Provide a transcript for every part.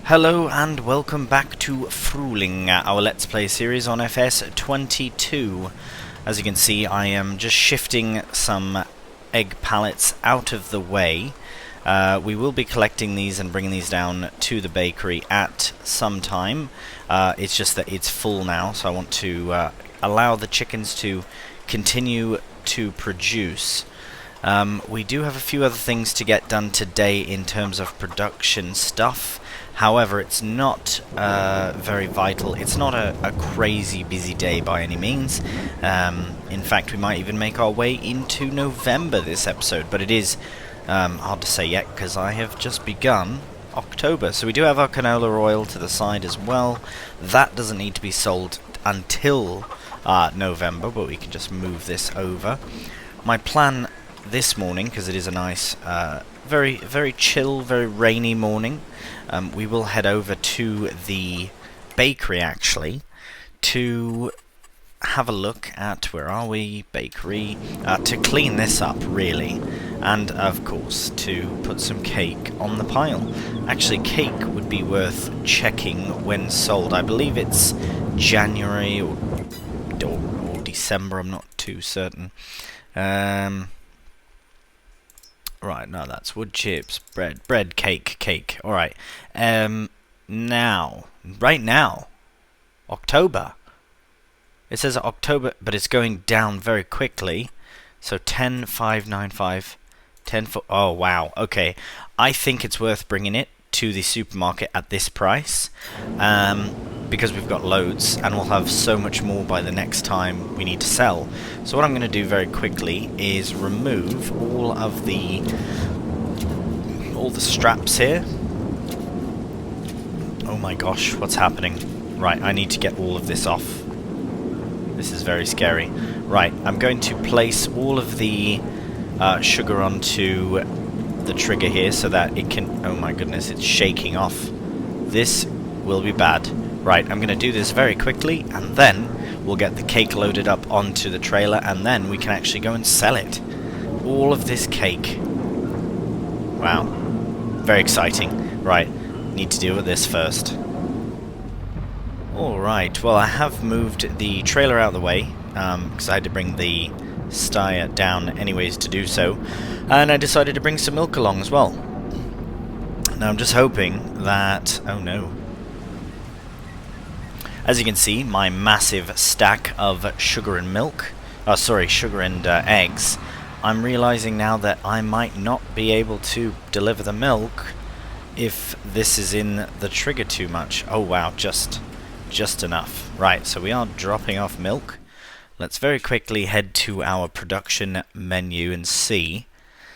Hello and welcome back to Frühling, our Let's Play series on FS22. As you can see, I am just shifting some egg pallets out of the way. We will be collecting these and bringing these down to the bakery at some time. It's just that it's full now, so I want to allow the chickens to continue to produce. We do have a few other things to get done today in terms of production stuff. However, it's not very vital. It's not a crazy busy day by any means. In fact, we might even make our way into November this episode, but it is hard to say yet because I have just begun October. So we do have our canola oil to the side as well. That doesn't need to be sold until November, but we can just move this over. My plan this morning, because it is a nice, very chill, very rainy morning, we will head over to the bakery actually to have a look at, where are we, bakery, to clean this up really, and of course to put some cake on the pile. Actually, cake would be worth checking when sold. I believe it's January or December, I'm not too certain. Right, no, that's wood chips, bread, cake. Alright, right now, October. It says October, but it's going down very quickly. So 10,595, 10 oh wow, okay. I think it's worth bringing it to the supermarket at this price, because we've got loads and we'll have so much more by the next time we need to sell. So what I'm going to do very quickly is remove all the straps here. Oh my gosh, what's happening? Right, I need to get all of this off. This is very scary. Right, I'm going to place all of the sugar onto the trigger here so that it can... Oh my goodness, it's shaking off. This will be bad. Right, I'm going to do this very quickly, and then we'll get the cake loaded up onto the trailer, and then we can actually go and sell it. All of this cake. Wow. Very exciting. Right, need to deal with this first. Alright, well I have moved the trailer out of the way, because I had to bring the steer down anyways to do so, and I decided to bring some milk along as well. Now I'm just hoping that... oh no. As you can see, my massive stack of sugar and milk, sugar and eggs, I'm realizing now that I might not be able to deliver the milk if this is in the trigger too much. Oh wow, just enough. Right, so we are dropping off milk. Let's very quickly head to our production menu and see.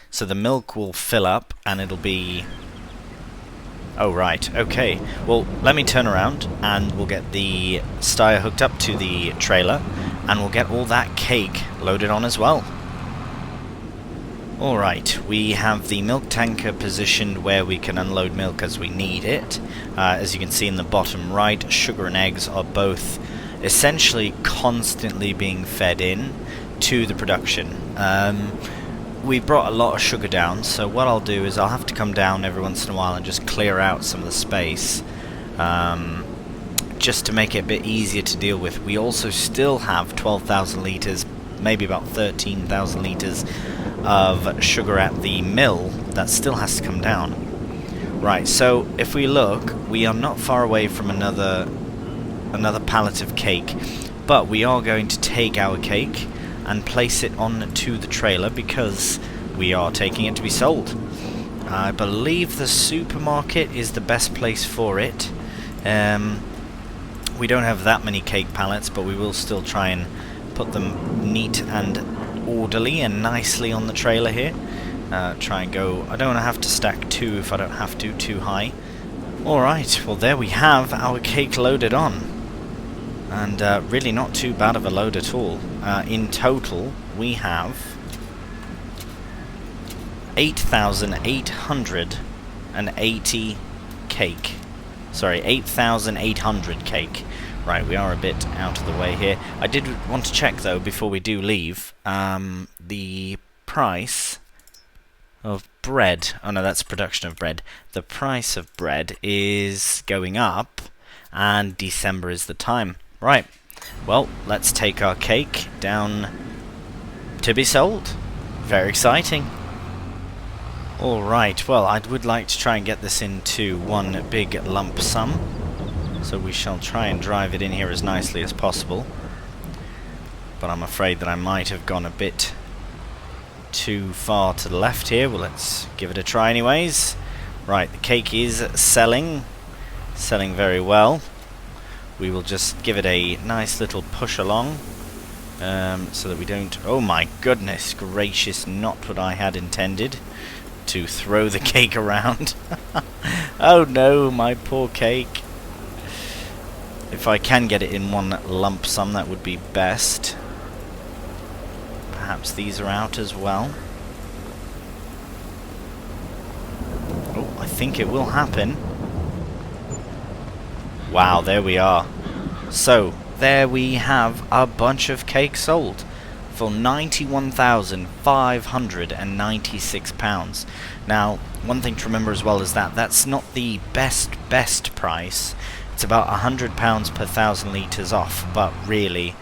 So the milk will fill up and it'll be... oh right, okay. Well, let me turn around and we'll get the steer hooked up to the trailer and we'll get all that cake loaded on as well. Alright, we have the milk tanker positioned where we can unload milk as we need it. As you can see in the bottom right, sugar and eggs are both essentially constantly being fed in to the production. We brought a lot of sugar down, so what I'll do is I'll have to come down every once in a while and just clear out some of the space, just to make it a bit easier to deal with. We also still have 12,000 litres, maybe about 13,000 litres of sugar at the mill that still has to come down. Right, so if we look, we are not far away from another pallet of cake, but we are going to take our cake and place it onto the trailer because we are taking it to be sold. I believe the supermarket is the best place for it. We don't have that many cake pallets, but we will still try and put them neat and orderly and nicely on the trailer here. Try and go... I don't want to have to stack two if I don't have to, too high. Alright, well there we have our cake loaded on. And really not too bad of a load at all. In total, we have 8,880 cake. Sorry, 8,800 cake. Right, we are a bit out of the way here. I did want to check, though, before we do leave, the price of bread. Oh no, that's production of bread. The price of bread is going up, and December is the time. Right. Well, let's take our cake down to be sold. Very exciting. Alright, well, I would like to try and get this into one big lump sum. So we shall try and drive it in here as nicely as possible. But I'm afraid that I might have gone a bit too far to the left here. Well, let's give it a try anyways. Right, the cake is selling very well. We will just give it a nice little push along, so that we don't... Oh my goodness gracious, not what I had intended, to throw the cake around. Oh no, my poor cake. If I can get it in one lump sum, that would be best. Perhaps these are out as well. Oh, I think it will happen. Wow, there we are. So, there we have a bunch of cake sold for £91,596. Now, one thing to remember as well is that that's not the best price. It's about £100 per 1,000 litres off, but really,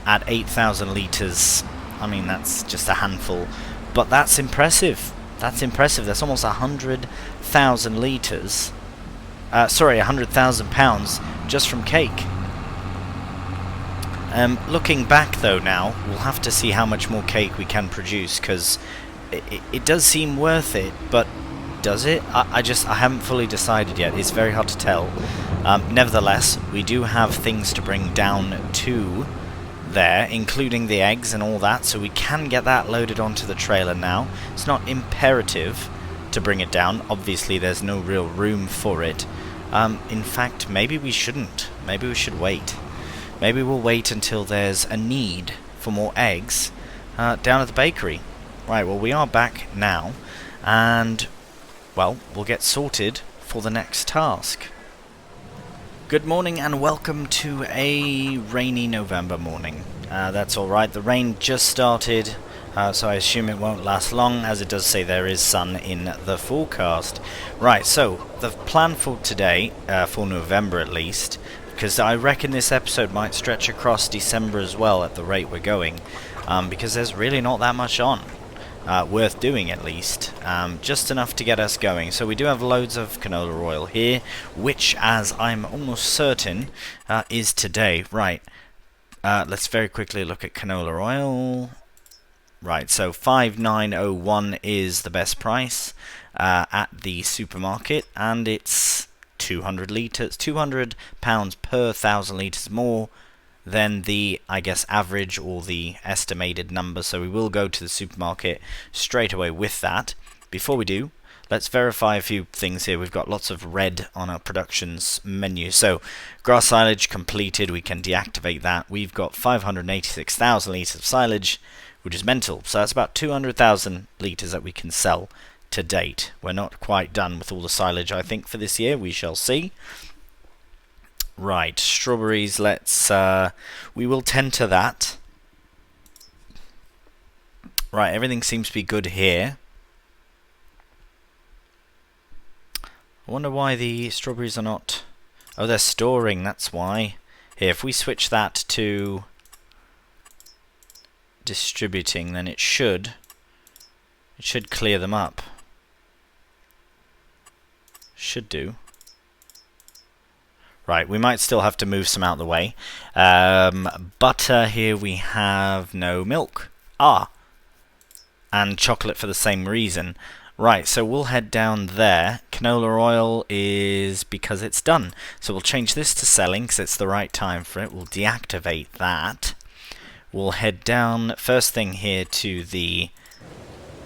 at 8,000 litres, I mean, that's just a handful. But that's impressive. That's impressive. That's almost 100,000 litres. Sorry, £100,000 just from cake. Looking back though now, we'll have to see how much more cake we can produce, because it does seem worth it, but does it? I haven't fully decided yet. It's very hard to tell. Nevertheless, we do have things to bring down to there, including the eggs and all that, so we can get that loaded onto the trailer now. It's not imperative to bring it down. Obviously, there's no real room for it. In fact, maybe we shouldn't. Maybe we should wait. Maybe we'll wait until there's a need for more eggs down at the bakery. Right, well, we are back now, and, well, we'll get sorted for the next task. Good morning and welcome to a rainy November morning. That's alright, the rain just started, so I assume it won't last long, as it does say there is sun in the forecast. Right, so the plan for today, for November at least, because I reckon this episode might stretch across December as well at the rate we're going, because there's really not that much on. Worth doing at least, just enough to get us going. So we do have loads of canola oil here, which, as I'm almost certain, is today. Right, let's very quickly look at canola oil. Right, so 5,901 is the best price at the supermarket, and it's 200 litres, £200 per 1,000 litres more than the, I guess, average or the estimated number. So we will go to the supermarket straight away with that. Before we do, let's verify a few things here. We've got lots of red on our productions menu. So grass silage completed, we can deactivate that. We've got 586,000 litres of silage, which is mental. So that's about 200,000 litres that we can sell to date. We're not quite done with all the silage, I think, for this year. We shall see. Right, strawberries, let's, we will tend to that. Right, everything seems to be good here. I wonder why the strawberries are not... Oh, they're storing, that's why. Here, if we switch that to distributing, then it should clear them up. Should do. Right, we might still have to move some out of the way. Butter, here we have no milk. And chocolate for the same reason. Right, so we'll head down there. Canola oil is because it's done. So we'll change this to selling because it's the right time for it. We'll deactivate that. We'll head down first thing here to the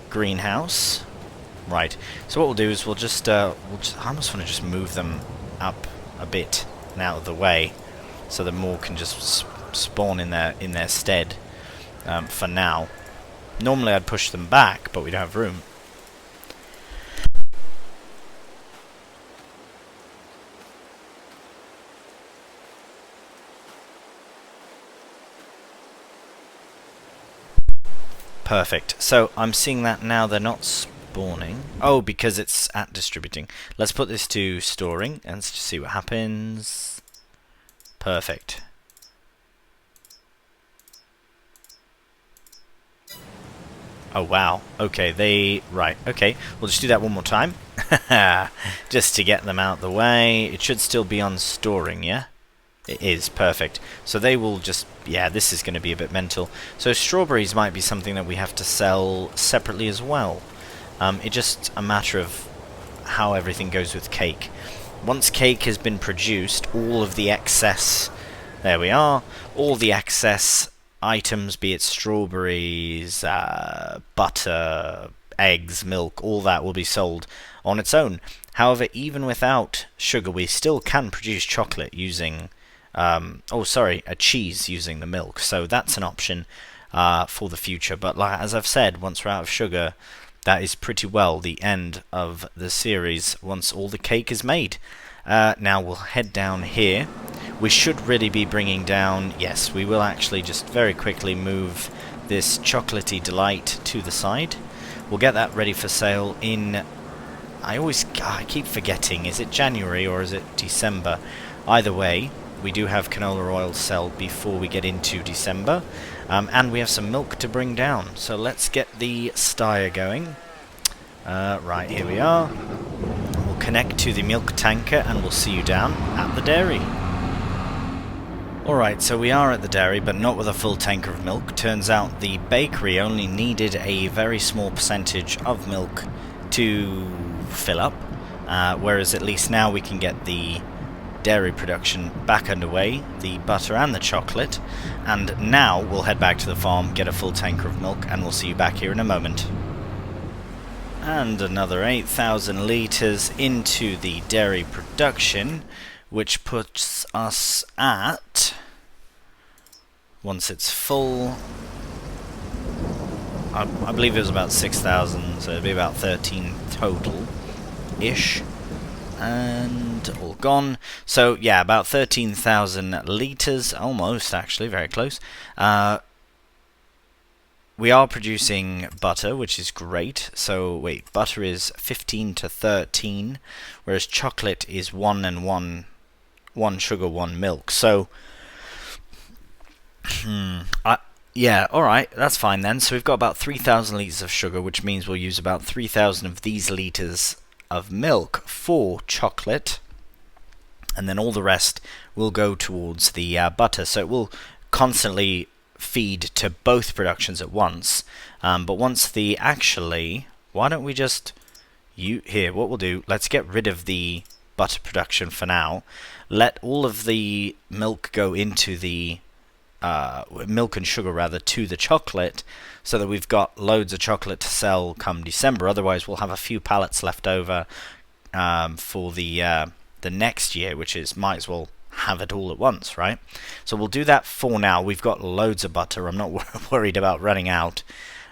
greenhouse. Right, so what we'll do is we'll just I almost want to just move them up a bit and out of the way, so that more can just spawn in their stead for now. Normally I'd push them back, but we don't have room. Perfect. So I'm seeing that now they're not spawning? Oh, because it's at distributing. Let's put this to storing and let's just see what happens. Perfect. Oh wow. Okay, right. Okay, we'll just do that one more time. Just to get them out the way. It should still be on storing, yeah? It is, perfect. So they will just, yeah, this is going to be a bit mental. So strawberries might be something that we have to sell separately as well. It's just a matter of how everything goes with cake. Once cake has been produced, all of the excess, there we are, all the excess items, be it strawberries, butter, eggs, milk, all that will be sold on its own. However, even without sugar, we still can produce chocolate using a cheese using the milk. So that's an option for the future. But as I've said, once we're out of sugar, that is pretty well the end of the series once all the cake is made. Now we'll head down here. We should really be bringing down... Yes, we will actually just very quickly move this chocolatey delight to the side. We'll get that ready for sale in... I keep forgetting. Is it January or is it December? Either way, we do have canola oil to sell before we get into December. And we have some milk to bring down. So let's get the styer going. Right, here we are. We'll connect to the milk tanker and we'll see you down at the dairy. Alright, so we are at the dairy, but not with a full tanker of milk. Turns out the bakery only needed a very small percentage of milk to fill up, whereas at least now we can get the dairy production back underway, the butter and the chocolate, and now we'll head back to the farm, get a full tanker of milk, and we'll see you back here in a moment. And another 8,000 litres into the dairy production, which puts us at, once it's full, I believe it was about 6,000, so it'd be about 13 total-ish, and all gone. So yeah, about 13,000 litres, almost actually, very close. We are producing butter, which is great. So wait, butter is 15 to 13, whereas chocolate is 1 and 1 sugar, 1 milk. So, yeah, alright, that's fine then. So we've got about 3,000 litres of sugar, which means we'll use about 3,000 of these litres of milk for chocolate. And then all the rest will go towards the butter. So it will constantly feed to both productions at once. But once the why don't we just... Here, what we'll do, let's get rid of the butter production for now. Let all of the milk go into the milk and sugar rather to the chocolate, so that we've got loads of chocolate to sell come December. Otherwise we'll have a few pallets left over for the next year, which is might as well have it all at once, right? So we'll do that for now. We've got loads of butter. I'm not worried about running out.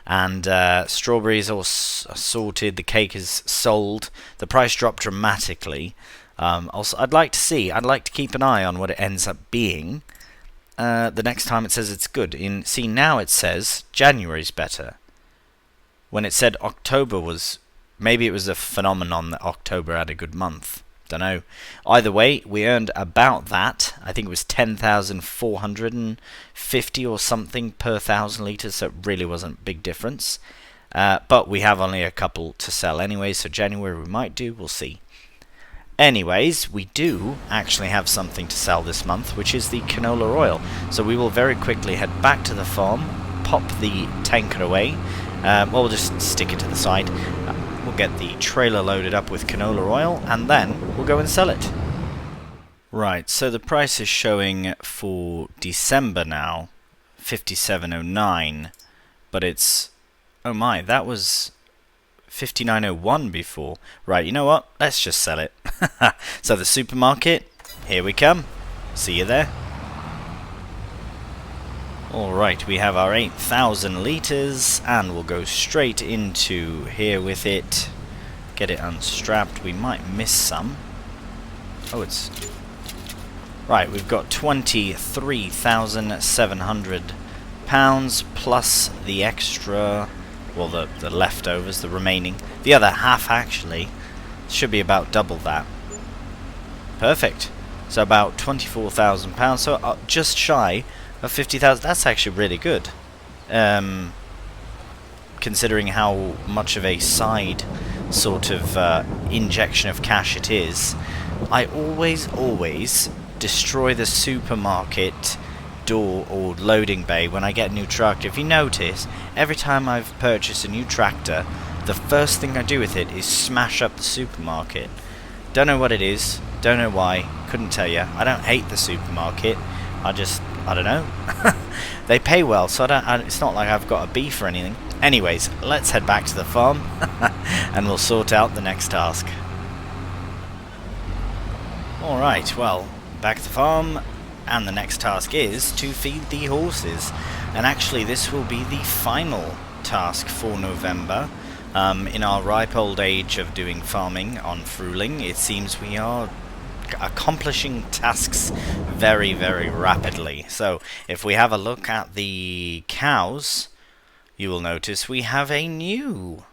And strawberries are sorted. The cake is sold. The price dropped dramatically. Also, I'd like to keep an eye on what it ends up being. The next time it says it's good. See, now it says January's better. When it said October was... Maybe it was a phenomenon that October had a good month. Don't know. Either way, we earned about that. I think it was 10,450 or something per 1,000 litres, so it really wasn't a big difference. But we have only a couple to sell anyway, so January we might do, we'll see. Anyways, we do actually have something to sell this month, which is the canola oil. So we will very quickly head back to the farm, pop the tanker away. Well, we'll just stick it to the side. We'll get the trailer loaded up with canola oil, and then we'll go and sell it. Right, so the price is showing for December now, 57.09, but it's... Oh my, that was 59.01 before. Right, you know what? Let's just sell it. So the supermarket, here we come. See you there. Alright, we have our 8,000 litres, and we'll go straight into here with it. Get it unstrapped. We might miss some. Oh, it's... Right, we've got £23,700 plus the extra Well, the leftovers, the remaining. The other half, actually, should be about double that. Perfect. So about £24,000, so just shy of 50,000. That's actually really good. Considering how much of a side sort of injection of cash it is. I always destroy the supermarket door or loading bay when I get a new tractor. If you notice, every time I've purchased a new tractor, the first thing I do with it is smash up the supermarket. Don't know what it is, don't know why, couldn't tell you. I don't hate the supermarket, I don't know. They pay well, so it's not like I've got a beef or anything. Anyways, let's head back to the farm and we'll sort out the next task. Alright, well, back at the farm, and the next task is to feed the horses. And actually this will be the final task for November. In our ripe old age of doing farming on Frühling, it seems we are accomplishing tasks very, very rapidly. So if we have a look at the cows, you will notice we have a new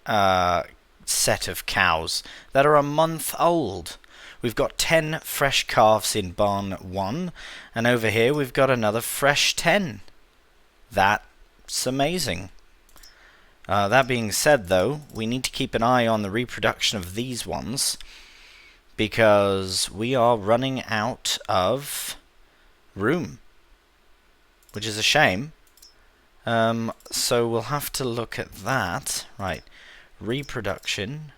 set of cows that are a month old. We've got 10 fresh calves in barn 1, and over here we've got another fresh 10. That's amazing. That being said, though, we need to keep an eye on the reproduction of these ones, because we are running out of room, which is a shame. So we'll have to look at that. Right, reproduction.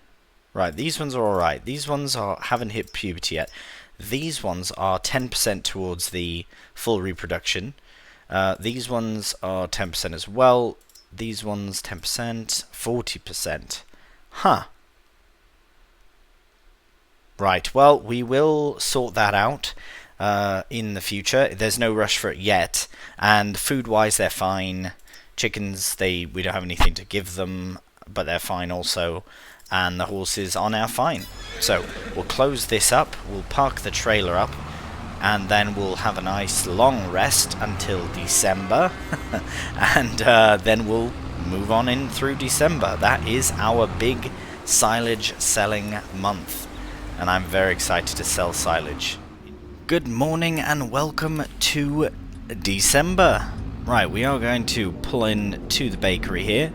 Right, these ones are alright. These ones haven't hit puberty yet. These ones are 10% towards the full reproduction. These ones are 10% as well. These ones 10%, 40%. Huh. Right, well, we will sort that out in the future. There's no rush for it yet. And food-wise, they're fine. Chickens, we don't have anything to give them, but they're fine also. And the horses are now fine. So we'll close this up, we'll park the trailer up, and then we'll have a nice long rest until December, and then we'll move on in through December. That is our big silage selling month, and I'm very excited to sell silage. Good morning and welcome to December. Right, we are going to pull in to the bakery here,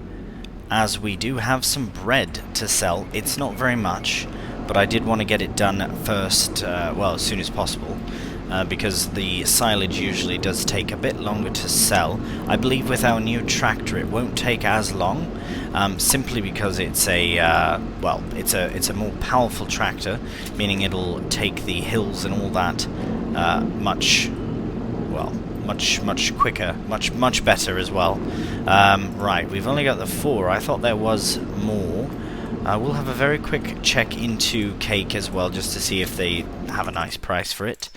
as we do have some bread to sell. It's not very much, but I did want to get it done first, well, as soon as possible, because the silage usually does take a bit longer to sell. I believe with our new tractor it won't take as long, simply because it's a well, it's a more powerful tractor, meaning it'll take the hills and all that much quicker, much better as well. Right, we've only got the 4. I thought there was more. We'll have a very quick check into cake as well, just to see if they have a nice price for it.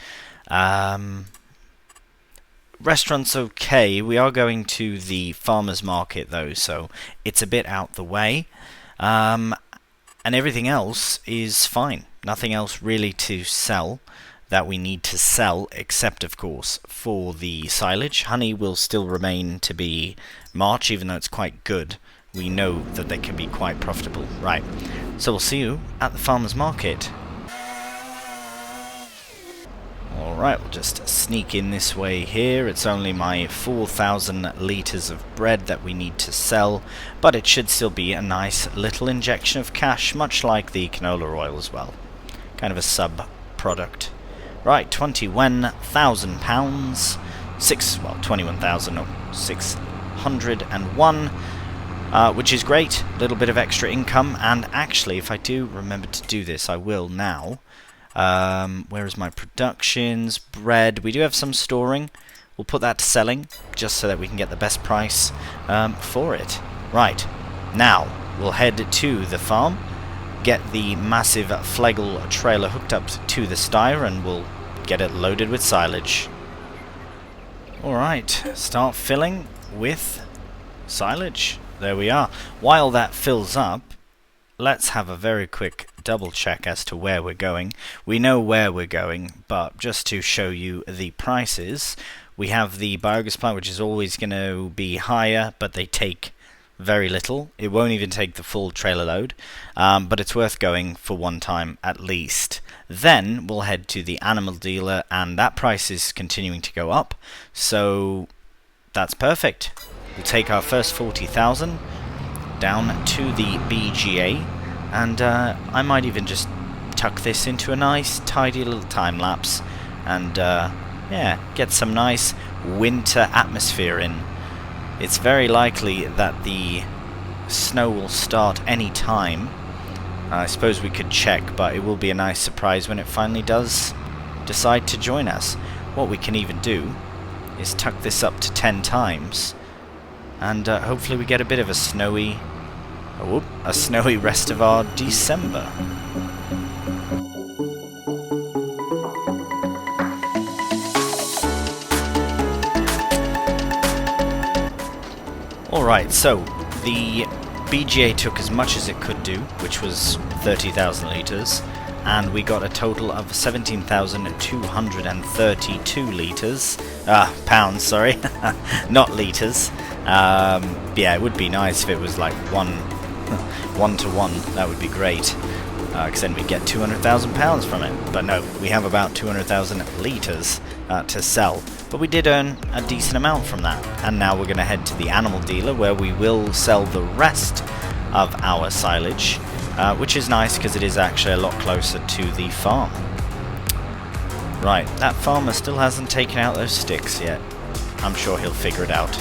Restaurant's okay. We are going to the farmer's market though, so it's a bit out the way. And everything else is fine. Nothing else really to sell that we need to sell, except of course for the silage. Honey will still remain to be March, even though it's quite good. We know that they can be quite profitable. Right, so we'll see you at the farmer's market. Alright, we'll just sneak in this way here. It's only my 4,000 litres of bread that we need to sell, but it should still be a nice little injection of cash, much like the canola oil as well. Kind of a sub-product. Right, £21,000, 21,601, which is great. A little bit of extra income, and actually, if I do remember to do this, I will now. Where is my productions? Bread. We do have some storing. We'll put that to selling, just so that we can get the best price for it. Right, now we'll head to the farm, get the massive Flegel trailer hooked up to the styre, and we'll get it loaded with silage. Alright, start filling with silage. There we are. While that fills up, let's have a very quick double check as to where we're going. We know where we're going, but just to show you the prices, we have the biogas plant, which is always going to be higher, but they take very little. It won't even take the full trailer load, but it's worth going for one time at least. Then we'll head to the animal dealer, and that price is continuing to go up, so that's perfect. We'll take our first 40,000 down to the BGA, and I might even just tuck this into a nice tidy little time lapse and yeah, get some nice winter atmosphere in. It's very likely that the snow will start any time. I suppose we could check, but it will be a nice surprise when it finally does decide to join us. What we can even do is tuck this up to 10 times, and hopefully we get a bit of a snowy rest of our December. Alright, so the BGA took as much as it could do, which was 30,000 litres, and we got a total of 17,232 litres. Pounds, sorry, not litres. Yeah, it would be nice if it was like one to one. That would be great, because then we'd get £200,000 from it. But no, we have about 200,000 litres to sell. But we did earn a decent amount from that. And now we're going to head to the animal dealer, where we will sell the rest of our silage, which is nice because it is actually a lot closer to the farm. Right, that farmer still hasn't taken out those sticks yet. I'm sure he'll figure it out.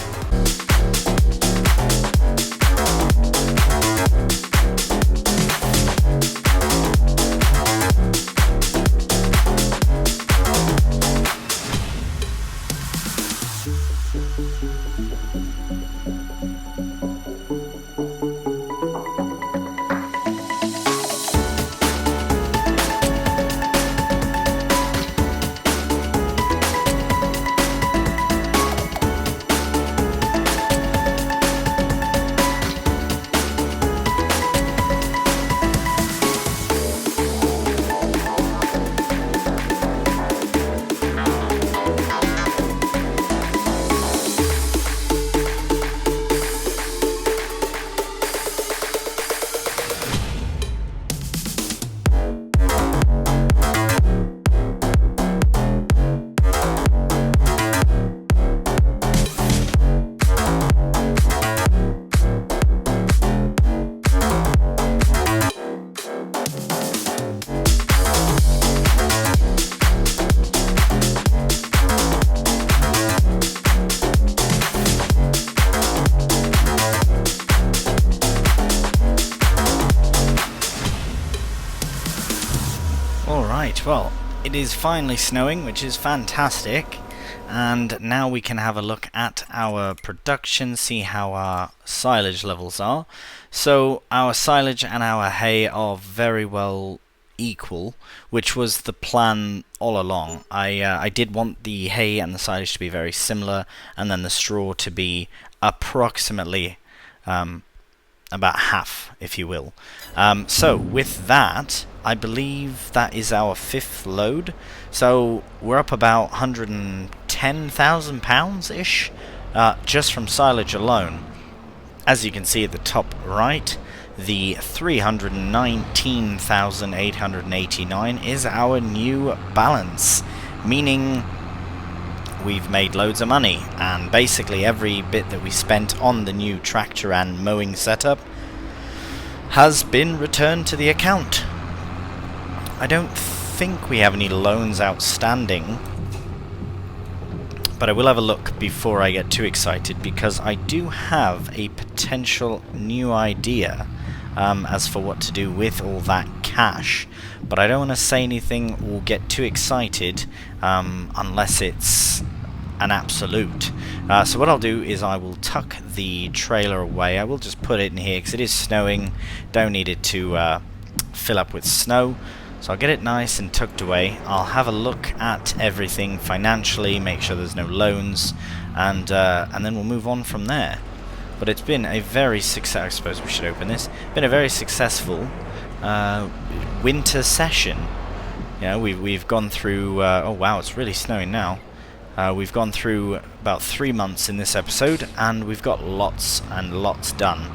Well, it is finally snowing, which is fantastic, and now we can have a look at our production, see how our silage levels are. So our silage and our hay are very well equal, which was the plan all along. I did want the hay and the silage to be very similar, and then the straw to be approximately about half, if you will. So with that, I believe that is our 5th load, so we're up about £110,000-ish just from silage alone. As you can see at the top right, the 319,889 is our new balance, meaning we've made loads of money, and basically every bit that we spent on the new tractor and mowing setup has been returned to the account. I don't think we have any loans outstanding, but I will have a look before I get too excited, because I do have a potential new idea as for what to do with all that cash, but I don't want to say anything or get too excited unless it's an absolute. So what I'll do is I will tuck the trailer away. I will just put it in here because it is snowing, don't need it to fill up with snow. So I'll get it nice and tucked away. I'll have a look at everything financially, make sure there's no loans, and then we'll move on from there. But it's been a very successful, I suppose we should open this, been a very successful winter session. You know, we've gone through, oh wow, it's really snowing now. We've gone through about 3 months in this episode, and we've got lots and lots done.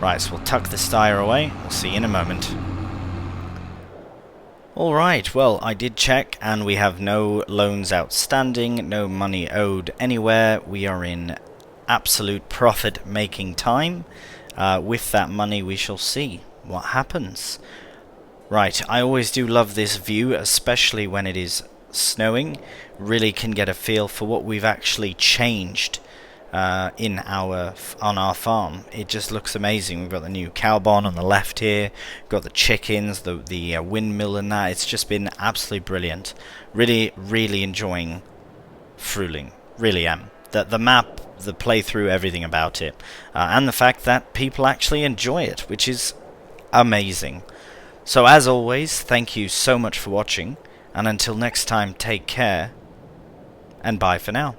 Right, so we'll tuck this tire away. We'll see you in a moment. Alright, well, I did check, and we have no loans outstanding, no money owed anywhere. We are in absolute profit-making time. With that money, we shall see what happens. Right, I always do love this view, especially when it is snowing. Really can get a feel for what we've actually changed on our farm. It just looks amazing. We've got the new cow barn on the left here, got the chickens, the windmill and that. It's just been absolutely brilliant. Really enjoying Frühling. Really am. The map, the playthrough, everything about it, and the fact that people actually enjoy it, which is amazing. So as always, thank you so much for watching, and until next time, take care, and bye for now.